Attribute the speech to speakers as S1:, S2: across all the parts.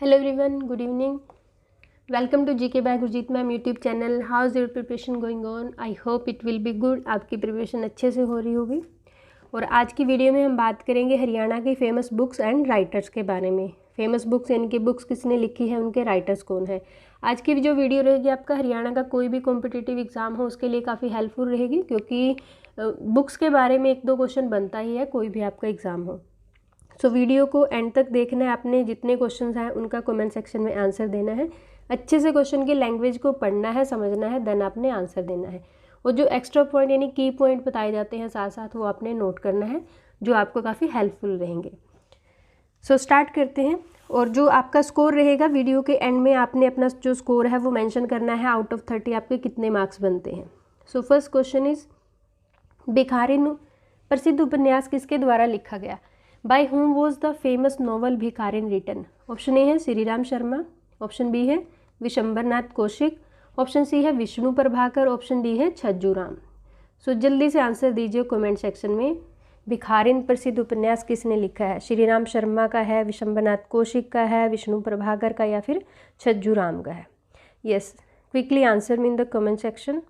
S1: Hello everyone, good evening. Welcome to GK by Gurjeet ma'am YouTube channel. How is your preparation going on? I hope it will be good. आपकी preparation अच्छे से हो रही होगी. और आज की वीडियो में हम बात करेंगे हरियाणा की फेमस बुक्स एंड राइटर्स के बारे में. फेमस बुक्स यानी कि बुक्स किसने लिखी है, उनके राइटर्स कौन है. आज की जो वीडियो रहेगी आपका हरियाणा का कोई भी कॉम्पिटिटिव एग्ज़ाम हो उसके लिए काफ़ी हेल्पफुल रहेगी, क्योंकि बुक्स के बारे में 1-2 क्वेश्चन बनता ही है कोई भी आपका एग्ज़ाम हो. सो वीडियो को एंड तक देखना है. आपने जितने क्वेश्चंस हैं उनका कमेंट सेक्शन में आंसर देना है. अच्छे से क्वेश्चन की लैंग्वेज को पढ़ना है, समझना है, देन आपने आंसर देना है. और जो एक्स्ट्रा पॉइंट यानी की पॉइंट बताए जाते हैं साथ साथ वो आपने नोट करना है, जो आपको काफ़ी हेल्पफुल रहेंगे. सो स्टार्ट करते हैं. और जो आपका स्कोर रहेगा वीडियो के एंड में आपने अपना जो स्कोर है वो मेंशन करना है. आउट ऑफ 30 आपके कितने मार्क्स बनते हैं. So first question is Bhikharin प्रसिद्ध उपन्यास किसके द्वारा लिखा गया. By whom was the famous novel Bhikharin written? Option A है श्रीराम शर्मा, ऑप्शन बी है विशंबरनाथ कौशिक, ऑप्शन सी है विष्णु प्रभाकर, ऑप्शन डी है छज्जूराम. सो जल्दी से आंसर दीजिए कमेंट सेक्शन में. भिखारिन प्रसिद्ध उपन्यास किसने लिखा है. श्रीराम शर्मा का है, विशंबरनाथ कौशिक का है, विष्णु प्रभाकर का या फिर छज्जूराम का है. Yes, quickly answer me in the comment section.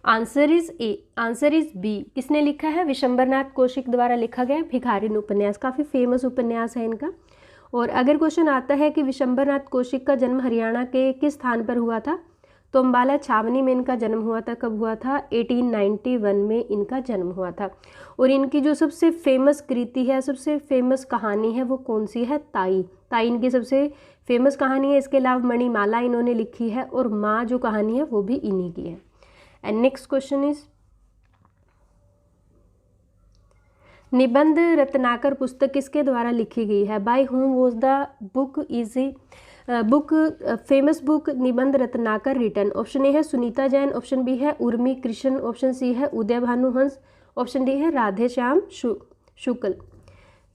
S1: Answer is A. Answer is B. किसने लिखा है. विशंबरनाथ कौशिक द्वारा लिखा गया भिखारिन उपन्यास. काफ़ी फेमस उपन्यास है इनका. और अगर क्वेश्चन आता है कि विशंबरनाथ कौशिक का जन्म हरियाणा के किस स्थान पर हुआ था, तो अम्बाला छावनी में इनका जन्म हुआ था. कब हुआ था. 1891 में इनका जन्म हुआ था. और इनकी जो सबसे फेमस कृति है, सबसे फेमस कहानी है, वो कौन सी है. ताई. ताई इनकी सबसे फेमस कहानी है. इसके अलावा मणिमाला इन्होंने लिखी है और माँ जो कहानी है वो भी इन्हीं की है. एंड नेक्स्ट क्वेश्चन इज निबंध रत्नाकर पुस्तक किसके द्वारा लिखी गई है. By whom was the book is book famous book Nibandh Ratnakar written. Option A है सुनीता जैन, ऑप्शन बी है उर्मी कृष्ण, ऑप्शन सी है उदय भानुहंस, ऑप्शन डी है राधे श्याम शुक्ल.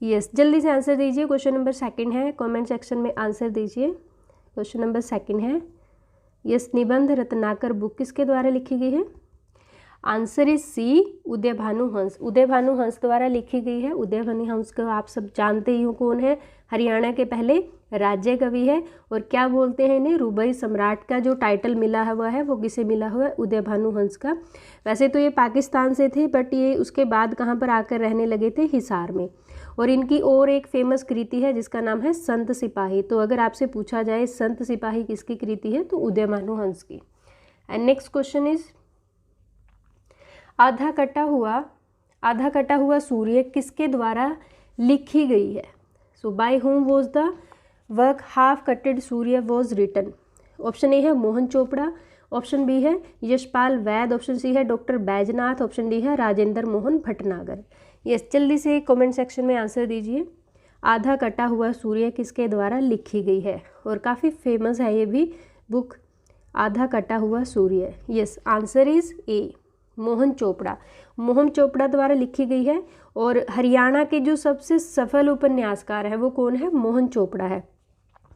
S1: यस, जल्दी से आंसर दीजिए. क्वेश्चन नंबर 2 है, कमेंट सेक्शन में आंसर दीजिए. क्वेश्चन नंबर 2 है. यस, निबंध रत्नाकर बुक किसके द्वारा लिखी गई है. आंसर इज सी. उदय भानुहंस. उदय भानुहंस द्वारा लिखी गई है. उदय भानुहंस को आप सब जानते ही हो कौन है. हरियाणा के पहले राज्य कवि है. और क्या बोलते हैं इन्हें, रुबाई सम्राट का जो टाइटल मिला हुआ है वो किसे मिला हुआ है. उदय भानुहंस का. वैसे तो ये पाकिस्तान से थे, बट ये उसके बाद कहाँ पर आकर रहने लगे थे, हिसार में. और इनकी और एक फेमस कृति है जिसका नाम है संत सिपाही. तो अगर आपसे पूछा जाए संत सिपाही किसकी कृति है, तो उदय भानुहंस की. एंड नेक्स्ट क्वेश्चन इज आधा कटा हुआ सूर्य किसके द्वारा लिखी गई है. So by whom was the work half cutted Surya was written. Option A है मोहन चोपड़ा, ऑप्शन बी है यशपाल वैद, ऑप्शन सी है डॉक्टर बैजनाथ, ऑप्शन डी है राजेंद्र मोहन भटनागर. यस, जल्दी से कमेंट सेक्शन में आंसर दीजिए. आधा कटा हुआ सूर्य किसके द्वारा लिखी गई है. और काफ़ी फेमस है ये भी book, Aadha Kata Hua Surya. Yes, answer is A. Mohan Chopra. Mohan Chopra द्वारा लिखी गई है. और हरियाणा के जो सबसे सफल उपन्यासकार हैं वो कौन है. मोहन चोपड़ा है.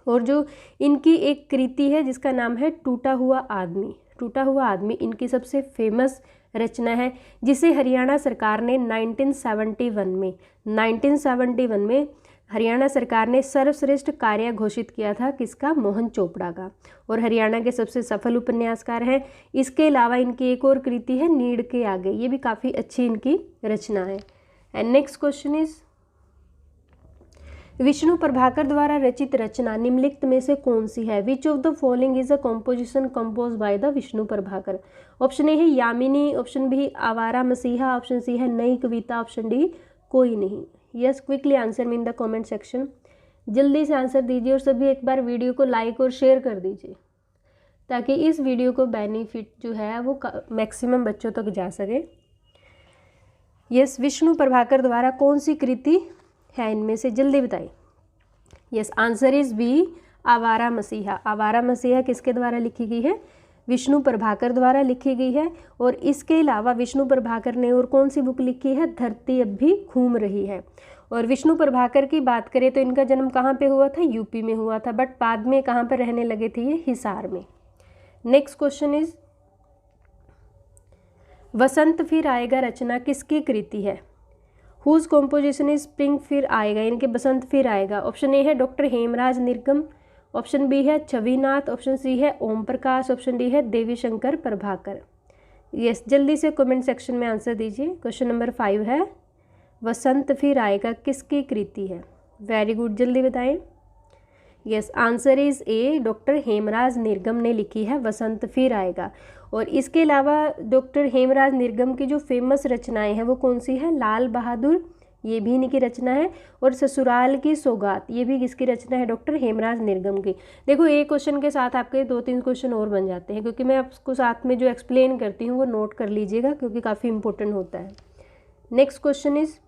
S1: और जो इनकी एक कृति है जिसका नाम है टूटा हुआ आदमी. टूटा हुआ आदमी इनकी सबसे फेमस रचना है, जिसे हरियाणा सरकार ने 1971 में हरियाणा सरकार ने सर्वश्रेष्ठ कार्य घोषित किया था. किसका. मोहन चोपड़ा का. और हरियाणा के सबसे सफल उपन्यासकार हैं. इसके अलावा इनकी एक और कृति है नीड़ के आगे. ये भी काफ़ी अच्छी इनकी रचना है. And next question is Vishnu Prabhakar द्वारा रचित रचना निम्नलिखित में से कौन सी है. Which of the following is a composition compose by the Vishnu Prabhakar. Option A है यामिनी, ऑप्शन बी आवारा मसीहा, ऑप्शन सी है नई कविता, ऑप्शन डी कोई नहीं. Yes, quickly answer me in the comment section. जल्दी से आंसर दीजिए. और सभी एक बार वीडियो को लाइक और शेयर कर दीजिए ताकि इस वीडियो को बेनिफिट जो है वो मैक्सिमम बच्चों तक जा सके. यस, विष्णु प्रभाकर द्वारा कौन सी कृति है इनमें से, जल्दी बताइए. Yes, answer is B. Awara Masiha. आवारा मसीहा किसके द्वारा लिखी गई है. विष्णु प्रभाकर द्वारा लिखी गई है. और इसके अलावा विष्णु प्रभाकर ने और कौन सी बुक लिखी है. धरती अब भी घूम रही है. और विष्णु प्रभाकर की बात करें तो इनका जन्म कहाँ पे हुआ था. यूपी में हुआ था, बट बाद में कहाँ पर रहने लगे थे ये. हिसार में. नेक्स्ट क्वेश्चन इज वसंत फिर आएगा रचना किसकी कृति है. हुज कॉम्पोजिशन इज स्प्रिंग फिर आएगा, इनके बसंत फिर आएगा। ऑप्शन ए है डॉक्टर हेमराज निर्गम, ऑप्शन बी है छविनाथ, ऑप्शन सी है ओम प्रकाश, ऑप्शन डी है देवी शंकर प्रभाकर। यस, जल्दी से कमेंट सेक्शन में आंसर दीजिए। क्वेश्चन नंबर 5 है वसंत फिर आएगा किसकी कृति है? वेरी गुड, जल्दी बताएं। Yes, answer is A, doctor Hemraj निर्गम ने लिखी है वसंत फिर आएगा। और इसके अलावा डॉक्टर हेमराज निर्गम की जो फेमस रचनाएं हैं वो कौन सी है? लाल बहादुर, ये भी इन्हीं की रचना है, और ससुराल की सौगात, ये भी किसकी रचना है? डॉक्टर हेमराज निर्गम की। देखो एक क्वेश्चन के साथ आपके 2-3 क्वेश्चन और बन जाते हैं, क्योंकि मैं आपको साथ में जो एक्सप्लेन करती हूँ वो नोट कर लीजिएगा, क्योंकि काफ़ी इंपॉर्टेंट होता है। Next question is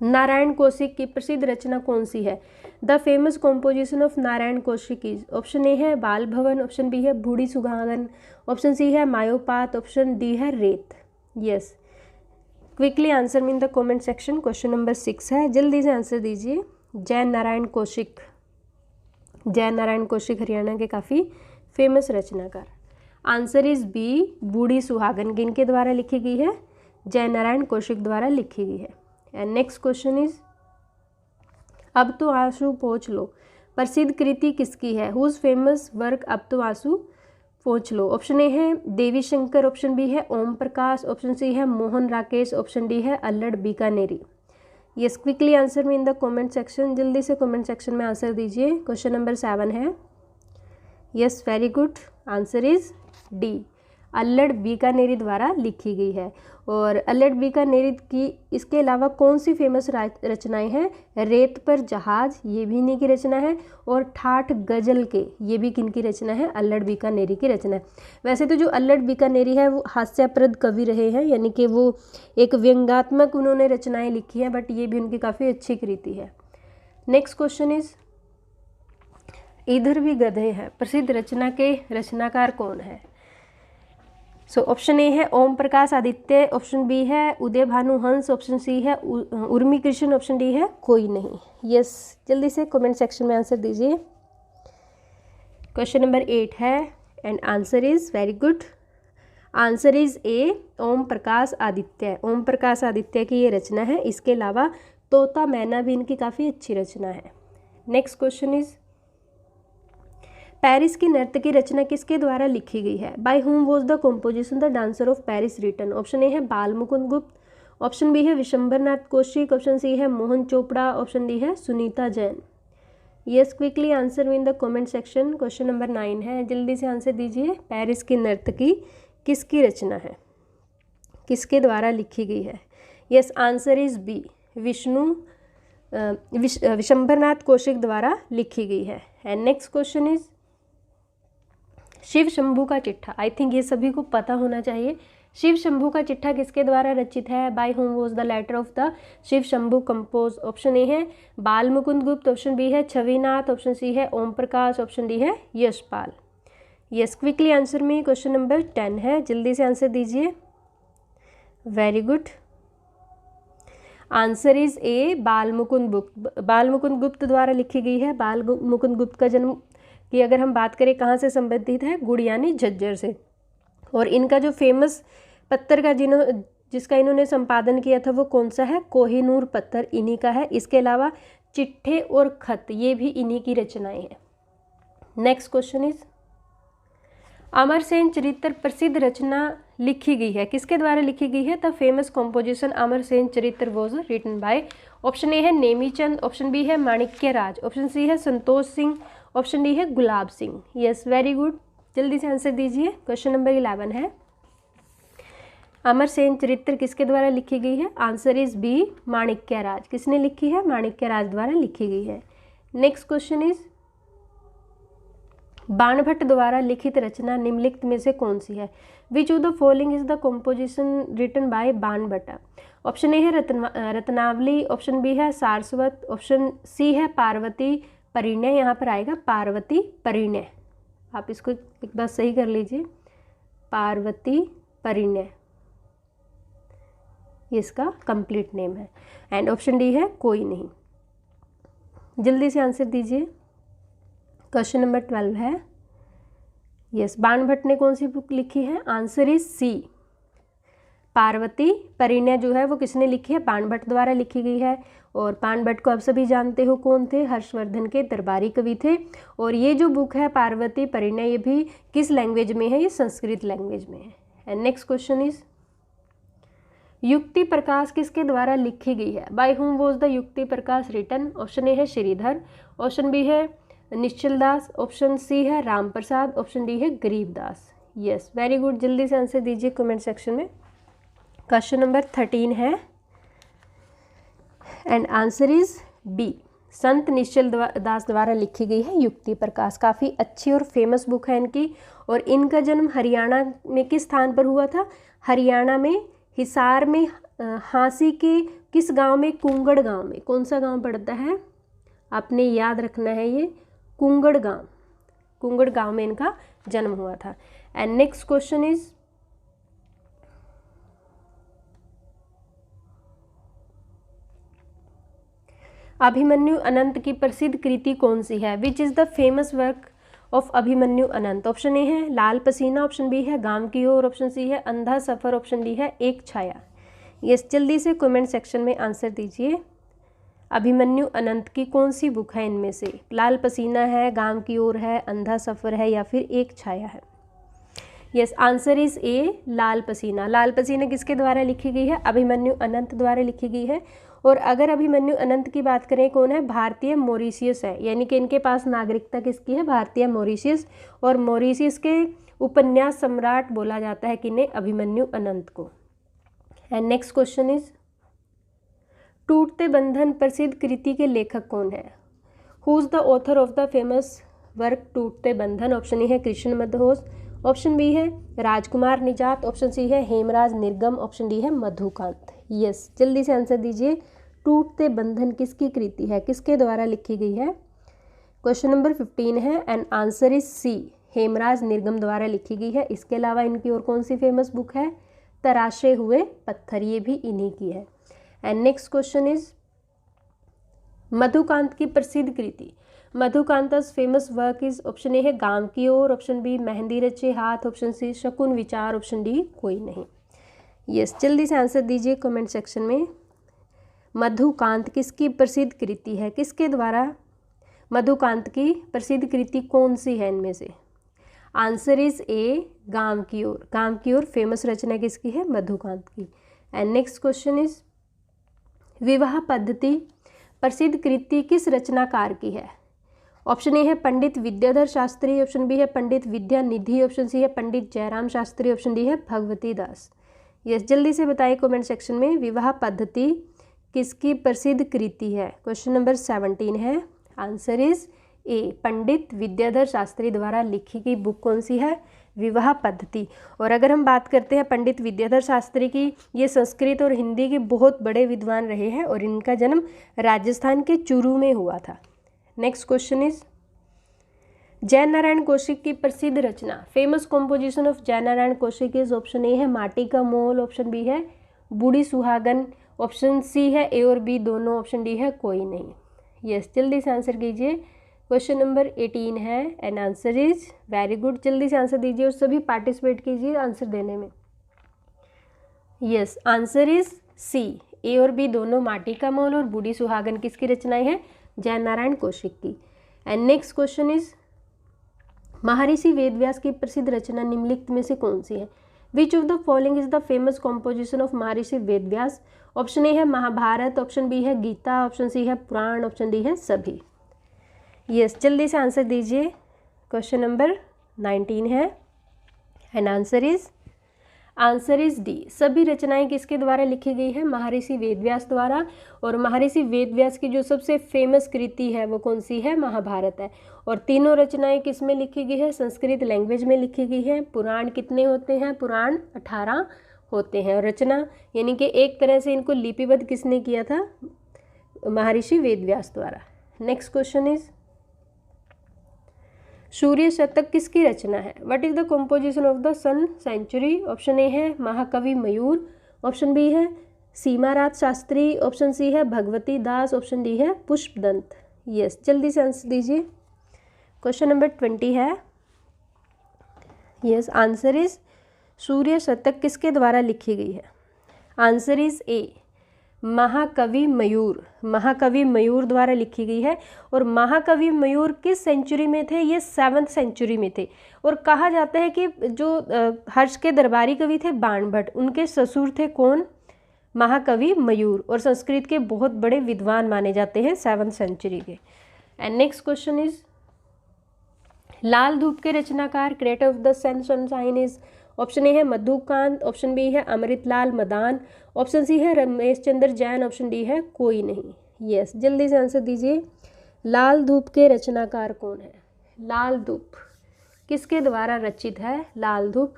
S1: Narayan Kaushik की प्रसिद्ध रचना कौन सी है? The famous composition of Narayan Kaushik is, option A है बाल भवन, ऑप्शन बी है बूढ़ी सुहागन, ऑप्शन सी है मायोपात, ऑप्शन डी है रेत। Yes, quickly answer me in the comment section. Question number 6 है, जल्दी से आंसर दीजिए। जय नारायण कौशिक, जय नारायण कौशिक हरियाणा के काफ़ी फेमस रचनाकार। आंसर इज बी, बूढ़ी सुहागन किनके द्वारा लिखी गई है? जय नारायण कौशिक द्वारा लिखी गई है। एंड नेक्स्ट क्वेश्चन इज अब तो आंसू पोंछ लो प्रसिद्ध कृति किसकी है? हुज फेमस वर्क अब तो आंसू पोंछ लो। ऑप्शन ए है देवी शंकर, ऑप्शन बी है ओम प्रकाश, ऑप्शन सी है मोहन राकेश, ऑप्शन डी है Allad Bikaneri. Yes, quickly answer में इन द कमेंट सेक्शन, जल्दी से कमेंट सेक्शन में आंसर दीजिए। क्वेश्चन नंबर 7 है। Yes, very good, answer is D, Allad Bikaneri द्वारा लिखी गई है। और अल्लड़ बीकानेरी की इसके अलावा कौन सी फेमस रचनाएं हैं? रेत पर जहाज, ये भी इन्हीं की रचना है, और ठाठ गजल के, ये भी किन की रचना है? अल्लड़ बीकानेरी की रचना है। वैसे तो जो अल्लड़ बीकानेरी है वो हास्यप्रद कवि रहे हैं, यानी कि वो एक व्यंग्यात्मक उन्होंने रचनाएं लिखी हैं, बट ये भी उनकी काफ़ी अच्छी कृति है। नेक्स्ट क्वेश्चन इज इधर भी गधे हैं प्रसिद्ध रचना के रचनाकार कौन है? सो ऑप्शन ए है ओम प्रकाश आदित्य, ऑप्शन बी है उदय भानु हंस, ऑप्शन सी है उर्मी कृष्ण, ऑप्शन डी है कोई नहीं। यस, जल्दी से कमेंट सेक्शन में आंसर दीजिए। क्वेश्चन नंबर 8 है and answer is very good, answer is A, Om Prakash Aditya. Om Prakash Aditya की ये रचना है। इसके अलावा तोता मैना भी इनकी काफ़ी अच्छी रचना है। नेक्स्ट क्वेश्चन इज पेरिस की नर्तकी रचना किसके द्वारा लिखी गई है? By whom was the composition the dancer of Paris written? Option A है बाल मुकुंद गुप्त, ऑप्शन बी है विशंबरनाथ कौशिक, ऑप्शन सी है मोहन चोपड़ा, ऑप्शन डी है Sunita Jain. Yes, quickly answer in the comment section. Question number 9 है, जल्दी से आंसर दीजिए। पेरिस की नर्तकी किसकी रचना है, किसके द्वारा लिखी गई है? Yes, answer is B, Vishambharnath Kaushik द्वारा लिखी गई है। And next question is Shiv Shambhu का चिट्ठा। आई थिंक ये सभी को पता होना चाहिए। शिव शंभू का चिट्ठा किसके द्वारा रचित है? By whom was the letter of the Shiv Shambhu compose? Option A है बाल मुकुंद गुप्त, ऑप्शन बी है छविनाथ, ऑप्शन सी है ओम प्रकाश, ऑप्शन डी है यशपाल। यस, क्विकली आंसर में क्वेश्चन नंबर 10 है, जल्दी से आंसर दीजिए। वेरी गुड, आंसर इज ए, बाल मुकुंद गुप्त। बाल मुकुंद गुप्त द्वारा लिखी गई है। बाल मुकुंद गुप्त का जन्म की अगर हम बात करें कहाँ से संबंधित है? गुड़ यानी झज्जर से। और इनका जो फेमस पत्तर का जिसका इन्होंने संपादन किया था वो कौन सा है? कोहिनूर पत्थर इन्हीं का है। इसके अलावा चिट्ठे और खत, ये भी इन्हीं की रचनाएं हैं। नेक्स्ट क्वेश्चन इज अमरसेन चरित्र प्रसिद्ध रचना लिखी गई है, किसके द्वारा लिखी गई है? The famous composition Amarsen Charitra was written by? Option A है नेमीचंद, ऑप्शन बी है माणिक्य राज, ऑप्शन सी है संतोष सिंह, ऑप्शन डी है Gulab Singh. Yes, very good, जल्दी से आंसर दीजिए। क्वेश्चन नंबर 11 है, अमरसेन चरित्र किसके द्वारा लिखी गई है? आंसर इज बी, माणिक्य राज। किसने लिखी है? माणिक्य राज द्वारा लिखी गई है। नेक्स्ट क्वेश्चन इज बाणभट्ट द्वारा लिखित रचना निम्नलिखित में से कौन सी है? Which of the following is the composition written by Banabhatta? Option A है रत्नावली, ऑप्शन बी है सारस्वत, ऑप्शन सी है पार्वती परिणय, यहाँ पर आएगा पार्वती परिणय। आप इसको एक बार सही कर लीजिए, पार्वती परिणय इसका कंप्लीट नेम है। एंड ऑप्शन डी है कोई नहीं। जल्दी से आंसर दीजिए। क्वेश्चन नंबर 12 है, यस, बाणभट्ट ने कौन सी बुक लिखी है? आंसर इज सी, पार्वती परिणय जो है वो किसने लिखी है, बाणभट्ट द्वारा लिखी गई है। और बाणभट्ट को आप सभी जानते हो कौन थे, हर्षवर्धन के दरबारी कवि थे। और ये जो बुक है पार्वती परिणय, ये भी किस लैंग्वेज में है, ये संस्कृत लैंग्वेज में है। एंड नेक्स्ट क्वेश्चन इज युक्ति प्रकाश किसके द्वारा लिखी गई है, बाय हुम वॉज द युक्ति प्रकाश रिटन। ऑप्शन ए है श्रीधर, ऑप्शन बी है निश्चल दास, ऑप्शन सी है राम प्रसाद, ऑप्शन डी है गरीबदास। यस, वेरी गुड, जल्दी से आंसर दीजिए कमेंट सेक्शन में। क्वेश्चन नंबर 13 है एंड आंसर इज बी, संत निश्चल दास द्वारा लिखी गई है युक्ति प्रकाश। काफ़ी अच्छी और फेमस बुक है इनकी। और इनका जन्म हरियाणा में किस स्थान पर हुआ था, हरियाणा में हिसार में हांसी के किस गांव में, कुंगड़ गांव में। कौन सा गांव पड़ता है, आपने याद रखना है, ये कुंगड़ गांव, कुंगड़ गांव में इनका जन्म हुआ था। And next question is Abhimanyu Anant की प्रसिद्ध कृति कौन सी है, which is the famous work of Abhimanyu Anant. Option A है लाल पसीना, ऑप्शन बी है गांव की ओर, ऑप्शन सी है अंधा सफर, ऑप्शन डी है एक छाया। यस, जल्दी से कमेंट सेक्शन में आंसर दीजिए। अभिमन्यु अनंत की कौन सी बुक है इनमें से, लाल पसीना है, गांव की ओर है, अंधा सफर है या फिर एक छाया है। यस, आंसर इज ए, लाल पसीना। लाल पसीना किसके द्वारा लिखी गई है, अभिमन्यु अनंत द्वारा लिखी गई है। और अगर अभिमन्यु अनंत की बात करें, कौन है, भारतीय मॉरिशियस है, यानी कि इनके पास नागरिकता किसकी है, भारतीय मॉरिशियस। और मॉरिशियस के उपन्यास सम्राट बोला जाता है किन्हें, अभिमन्यु अनंत को। एंड नेक्स्ट क्वेश्चन इज टूटते बंधन प्रसिद्ध कृति के लेखक कौन है, who is the author of the famous work टूटते बंधन। ऑप्शन ए है कृष्ण मदहोश, ऑप्शन बी है राजकुमार निजात, ऑप्शन सी है हेमराज निर्गम, ऑप्शन डी है मधुकांत। यस, जल्दी से आंसर दीजिए। टूटते बंधन किसकी कृति है, किसके द्वारा लिखी गई है। क्वेश्चन नंबर 15 है and answer is C, Hemraj Nirgam द्वारा लिखी गई है। इसके अलावा इनकी और कौन सी फेमस बुक है, तराशे हुए पत्थर, ये भी इन्हीं की है। And next question is Madhukant की प्रसिद्ध कृति, Madhukant's famous work is. Option A है गांव की ओर, ऑप्शन बी मेहंदी रचे हाथ, ऑप्शन सी शकुन विचार, ऑप्शन डी कोई नहीं। यस, जल्दी से आंसर दीजिए कमेंट सेक्शन में। मधुकांत किसकी प्रसिद्ध कृति है, किसके द्वारा मधुकांत की प्रसिद्ध कृति कौन सी है इनमें से। आंसर इज ए, गांव की ओर। गांव की ओर फेमस रचना किसकी है, मधुकांत की। एंड नेक्स्ट क्वेश्चन इज विवाह पद्धति प्रसिद्ध कृति किस रचनाकार की है। ऑप्शन ए है पंडित विद्याधर शास्त्री, ऑप्शन बी है पंडित विद्यानिधि, ऑप्शन सी है पंडित जयराम शास्त्री, ऑप्शन डी है भगवती दास। यस, जल्दी से बताइए कमेंट सेक्शन में विवाह पद्धति किसकी प्रसिद्ध कृति है। क्वेश्चन नंबर 17 है, आंसर इज ए, पंडित विद्याधर शास्त्री द्वारा लिखी गई बुक कौन सी है, विवाह पद्धति। और अगर हम बात करते हैं पंडित विद्याधर शास्त्री की, ये संस्कृत और हिंदी के बहुत बड़े विद्वान रहे हैं और इनका जन्म राजस्थान के चूरू में हुआ था। नेक्स्ट क्वेश्चन इज जय नारायण कौशिक की प्रसिद्ध रचना, फेमस कॉम्पोजिशन ऑफ जय Narayan Kaushik is. Option A है माटी का मोल, ऑप्शन बी है बूढ़ी सुहागन, ऑप्शन सी है ए और बी दोनों, ऑप्शन डी है कोई नहीं। यस, जल्दी से आंसर कीजिए। क्वेश्चन नंबर 18 है and answer is very good, जल्दी से आंसर दीजिए और सभी पार्टिसिपेट कीजिए आंसर देने में। यस, आंसर इज सी, ए और बी दोनों, माटी का मोल और बूढ़ी सुहागन किसकी रचनाएं हैं, जय नारायण कौशिक की। एंड नेक्स्ट क्वेश्चन इज महर्षि वेदव्यास की प्रसिद्ध रचना निम्नलिखित में से कौन सी है, which of the following is the famous composition of Maharshi Vedvyas. Option A है महाभारत, ऑप्शन बी है गीता, ऑप्शन सी है पुराण, ऑप्शन डी है सभी। यस, जल्दी से आंसर दीजिए। क्वेश्चन नंबर 19 है एंड आंसर इज डी, सभी रचनाएं किसके द्वारा लिखी गई है, महर्षि वेदव्यास द्वारा। और महर्षि वेदव्यास की जो सबसे फेमस कृति है वो कौन सी है, महाभारत है। और तीनों रचनाएं किस में लिखी गई है, संस्कृत लैंग्वेज में लिखी गई है। पुराण कितने होते हैं, पुराण 18 होते हैं। और रचना यानी कि एक तरह से इनको लिपिबद्ध किसने किया था, महर्षि वेदव्यास द्वारा। नेक्स्ट क्वेश्चन इज सूर्य शतक किसकी रचना है, what is the composition of the sun century. Option A है महाकवि मयूर, ऑप्शन बी है सीमारात शास्त्री, ऑप्शन सी है भगवती दास, ऑप्शन डी है पुष्पदंत। यस, जल्दी से आंसर दीजिए। क्वेश्चन नंबर 20 है। यस, आंसर इज सूर्य शतक किसके द्वारा लिखी गई है, आंसर इज ए महाकवि मयूर। महाकवि मयूर द्वारा लिखी गई है। और महाकवि मयूर किस सेंचुरी में थे? ये 7th सेंचुरी में थे। और कहा जाता है कि जो हर्ष के दरबारी कवि थे बाणभट्ट, उनके ससुर थे कौन? महाकवि मयूर। और संस्कृत के बहुत बड़े विद्वान माने जाते हैं 7th सेंचुरी के। एंड नेक्स्ट क्वेश्चन इज लाल धूप के रचनाकार, creator of the sunshine is, option A है मधुकांत, ऑप्शन बी है अमृतलाल मदान, ऑप्शन सी है रमेश चंद्र जैन, ऑप्शन डी है कोई नहीं। यस, जल्दी से आंसर दीजिए। लाल धूप के रचनाकार कौन है? लाल धूप किसके द्वारा रचित है? लाल धूप,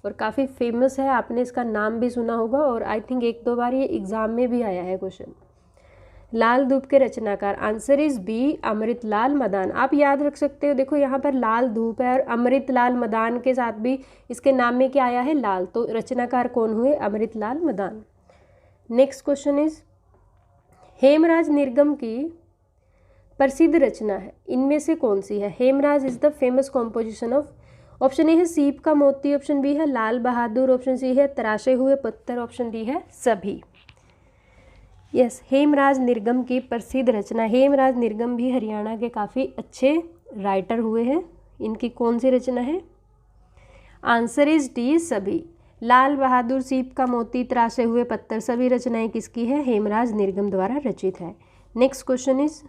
S1: और काफ़ी फेमस है, आपने इसका नाम भी सुना होगा और आई थिंक 1-2 बार ये एग्जाम में भी आया है क्वेश्चन। लाल धूप के रचनाकार, answer is B Amritlal Madan. आप याद रख सकते हो, देखो यहाँ पर लाल धूप है और अमृतलाल मदान के साथ भी इसके नाम में क्या आया है? लाल। तो रचनाकार कौन हुए? Amritlal Madan. Next question is Hemraj निर्गम की प्रसिद्ध रचना है, इनमें से कौन सी है? Hemraj is the famous composition of, option A है सीप का मोती, ऑप्शन बी है लाल बहादुर, ऑप्शन सी है तराशे हुए पत्थर, ऑप्शन डी है सभी। यस, हेमराज निर्गम की प्रसिद्ध रचना। हेमराज निर्गम भी हरियाणा के काफ़ी अच्छे राइटर हुए हैं। इनकी कौन सी रचना है? आंसर इज डी सभी। लाल बहादुर, सीप का मोती, तराशे हुए पत्थर, सभी रचनाएं किसकी है? हेमराज निर्गम द्वारा रचित है। नेक्स्ट क्वेश्चन इज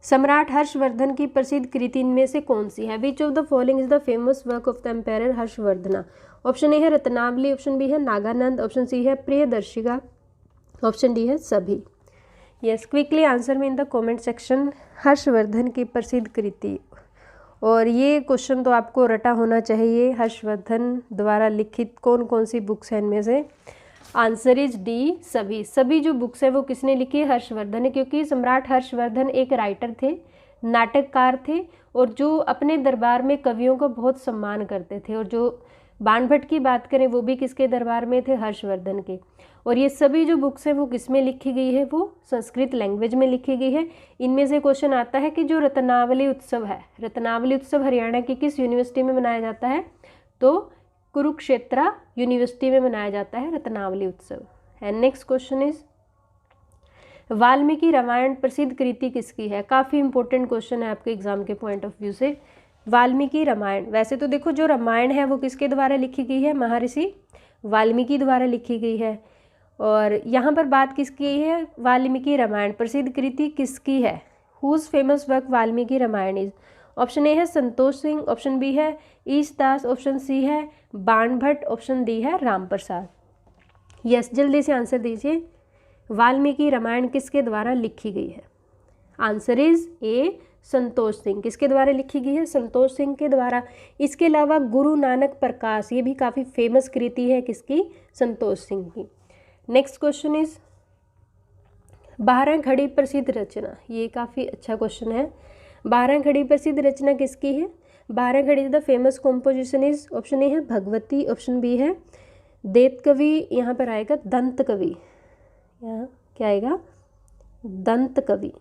S1: सम्राट हर्षवर्धन की प्रसिद्ध कृति इनमें से कौन सी है? Which of the following is the famous work of the empire Harshavardhana? Option A है रत्नावली, ऑप्शन बी है नागानंद, ऑप्शन सी है प्रियदर्शिका, ऑप्शन डी है सभी। यस, क्विकली आंसर में in the comment section Harshvardhan की प्रसिद्ध कृति। और ये क्वेश्चन तो आपको रटा होना चाहिए, हर्षवर्धन द्वारा लिखित कौन कौन सी बुक्स हैं इनमें से? आंसर इज डी सभी। सभी जो बुक्स है वो किसने लिखी है? हर्षवर्धन ने, क्योंकि सम्राट हर्षवर्धन एक राइटर थे, नाटककार थे, और जो अपने दरबार में कवियों का बहुत सम्मान करते थे। और जो बाणभट्ट की बात करें वो भी किसके दरबार में थे? हर्षवर्धन के। और ये सभी जो बुक्स हैं वो किस में लिखी गई है? वो संस्कृत लैंग्वेज में लिखी गई है। इनमें से क्वेश्चन आता है कि जो रत्नावली उत्सव है, रत्नावली उत्सव हरियाणा की किस यूनिवर्सिटी में मनाया जाता है? तो कुरुक्षेत्रा यूनिवर्सिटी में मनाया जाता है रत्नावली उत्सव। And next question is Valmiki Ramayana प्रसिद्ध कृति किसकी है? काफ़ी इंपॉर्टेंट क्वेश्चन है आपके एग्जाम के पॉइंट ऑफ व्यू से। वाल्मीकि रामायण, वैसे तो देखो जो रामायण है वो किसके द्वारा लिखी गई है? महर्षि वाल्मीकि द्वारा लिखी गई है। और यहाँ पर बात किसकी है? वाल्मीकि रामायण प्रसिद्ध कृति किसकी है? Whose famous work Valmiki Ramayana is? Option A है संतोष सिंह, ऑप्शन बी है ईशदास, ऑप्शन सी है बाणभट्ट, ऑप्शन डी है राम प्रसाद। यस, जल्दी से आंसर दीजिए। वाल्मीकि रामायण किसके द्वारा लिखी गई है? आंसर इज ए संतोष सिंह। किसके द्वारा लिखी गई है? संतोष सिंह के द्वारा। इसके अलावा गुरु नानक प्रकाश, ये भी काफ़ी फेमस कृति है किसकी? संतोष सिंह की। नेक्स्ट क्वेश्चन इज 12 खड़ी प्रसिद्ध रचना, ये काफ़ी अच्छा क्वेश्चन है। 12 खड़ी प्रसिद्ध रचना किसकी है? 12 खड़ी the famous composition is, option A है भगवती, ऑप्शन बी है देत कवि, यहाँ पर आएगा दंत कवि, यहाँ क्या आएगा? दंत कवि,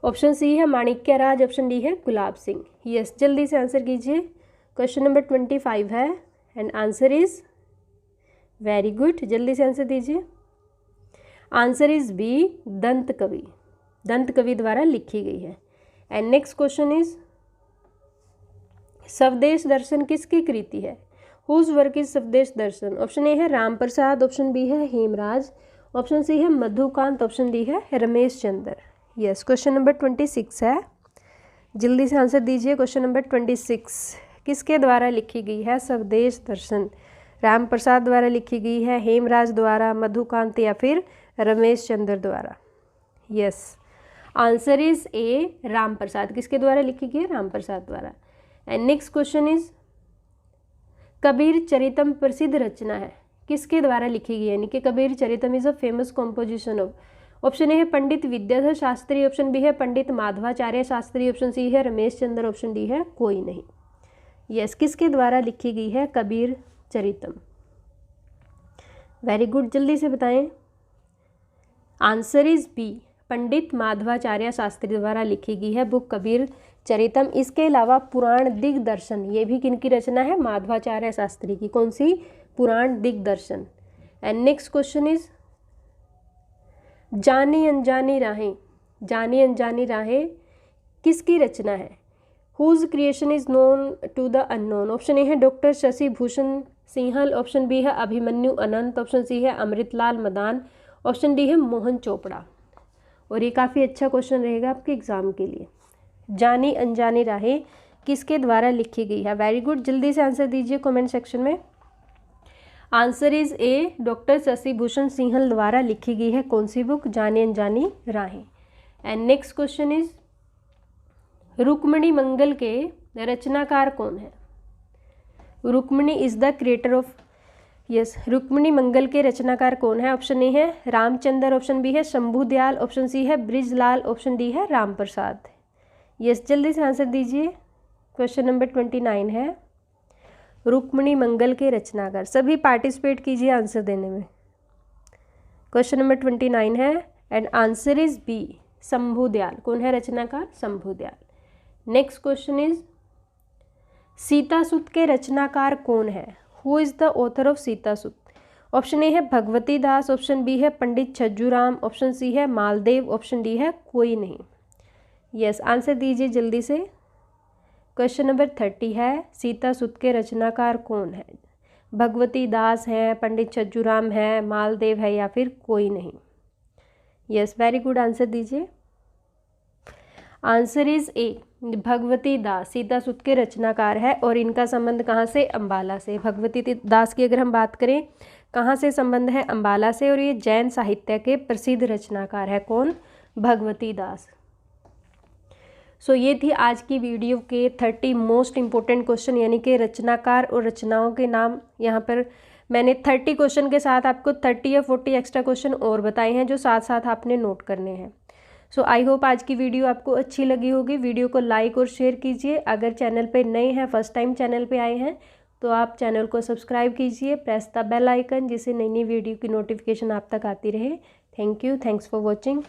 S1: ऑप्शन सी है माणिक्य राज, ऑप्शन डी है गुलाब सिंह। यस, जल्दी से आंसर कीजिए। क्वेश्चन नंबर 25 है and answer is very good, जल्दी से आंसर दीजिए। आंसर इज बी दंत कवि, दंत कवि द्वारा लिखी गई है। एंड नेक्स्ट क्वेश्चन इज स्वदेश दर्शन किसकी कृति है? हुज वर्क इज स्वदेश दर्शन? ऑप्शन ए है राम प्रसाद, ऑप्शन बी है हेमराज, ऑप्शन सी है मधुकांत, ऑप्शन डी है रमेश चंद्र। यस, क्वेश्चन नंबर 26 है, जल्दी से आंसर दीजिए। क्वेश्चन नंबर 26 किसके द्वारा लिखी गई है? स्वदेश दर्शन राम प्रसाद द्वारा लिखी गई है, हेमराज द्वारा, मधुकांत या फिर रमेश चंद्र द्वारा? Yes, answer is A Ram Prasad. किसके द्वारा लिखी गई है? राम प्रसाद द्वारा। And next question is Kabir Charitam प्रसिद्ध रचना है, किसके द्वारा लिखी गई है? यानी कि Kabir Charitam is a famous composition of, option A है पंडित विद्याधर शास्त्री, ऑप्शन बी है पंडित माधवाचार्य शास्त्री, ऑप्शन सी है रमेश चंद्र, ऑप्शन डी है कोई नहीं। यस, किसके द्वारा लिखी गई है कबीर चरितम? वेरी गुड, जल्दी से बताएं। आंसर इज बी पंडित माधवाचार्य शास्त्री द्वारा लिखी गई है बुक कबीर चरितम। इसके अलावा पुराण दिग्दर्शन, ये भी किनकी रचना है? माधवाचार्य शास्त्री की। कौन सी? पुराण दिग्दर्शन। एंड नेक्स्ट क्वेश्चन इज जानी अनजानी राहें। जानी अनजानी राहें किसकी रचना है? Whose creation is known to the unknown. Option A है doctor Shashi Bhushan Singhal, option B है अभिमन्यु अनंत, ऑप्शन सी है अमृतलाल मदान, ऑप्शन डी है मोहन चोपड़ा। और ये काफ़ी अच्छा क्वेश्चन रहेगा आपके एग्जाम के लिए। जानी अनजानी राहें किसके द्वारा लिखी गई है? वेरी गुड, जल्दी से आंसर दीजिए कमेंट सेक्शन में। Answer is A, doctor Shashi Bhushan Singhal द्वारा लिखी गई है कौन सी book? Jani Anjani Rahen. And next question is Rukmini Mangal के रचनाकार कौन है? Rukmini is the creator of, yes, Rukmini Mangal के रचनाकार कौन है? ऑप्शन ए है रामचंद्र, ऑप्शन बी है शंभू दयाल, ऑप्शन सी है ब्रिजलाल, ऑप्शन डी है राम प्रसाद। यस, जल्दी से आंसर दीजिए। क्वेश्चन नंबर 29 है रुक्मिणी मंगल के रचनाकार। सभी पार्टिसिपेट कीजिए आंसर देने में। क्वेश्चन नंबर 29 है and answer is B, Shambhu Dayal. कौन है रचनाकार? Shambhu Dayal. Next question is Sita Sut के रचनाकार कौन है? Who is the author of Sita Sut? Option A है भगवती दास, ऑप्शन बी है पंडित छज्जूराम, ऑप्शन सी है मालदेव, ऑप्शन डी है कोई नहीं। यस, आंसर दीजिए जल्दी से। क्वेश्चन नंबर 30 है सीता सुत के रचनाकार कौन है? भगवती दास है, पंडित छज्जूराम है, मालदेव है या फिर कोई नहीं। यस, वेरी गुड, आंसर दीजिए। आंसर इज ए, भगवती दास सीता सुत के रचनाकार है। और इनका संबंध कहाँ से? अंबाला से। भगवती दास की अगर हम बात करें कहाँ से संबंध है? अंबाला से। और ये जैन साहित्य के प्रसिद्ध रचनाकार है। कौन? भगवती दास। सो ये थी आज की वीडियो के 30 मोस्ट इम्पोर्टेंट क्वेश्चन, यानी कि रचनाकार और रचनाओं के नाम। यहाँ पर मैंने 30 क्वेश्चन के साथ आपको 30 या 40 एक्स्ट्रा क्वेश्चन और बताए हैं जो साथ साथ आपने नोट करने हैं। सो आई होप आज की वीडियो आपको अच्छी लगी होगी। वीडियो को लाइक और शेयर कीजिए। अगर चैनल पे नए हैं, फर्स्ट टाइम चैनल पे आए हैं, तो आप चैनल को सब्सक्राइब कीजिए, प्रेस द बेल आइकन, जिससे नई नई वीडियो की नोटिफिकेशन आप तक आती रहे। Thank you, thanks for watching.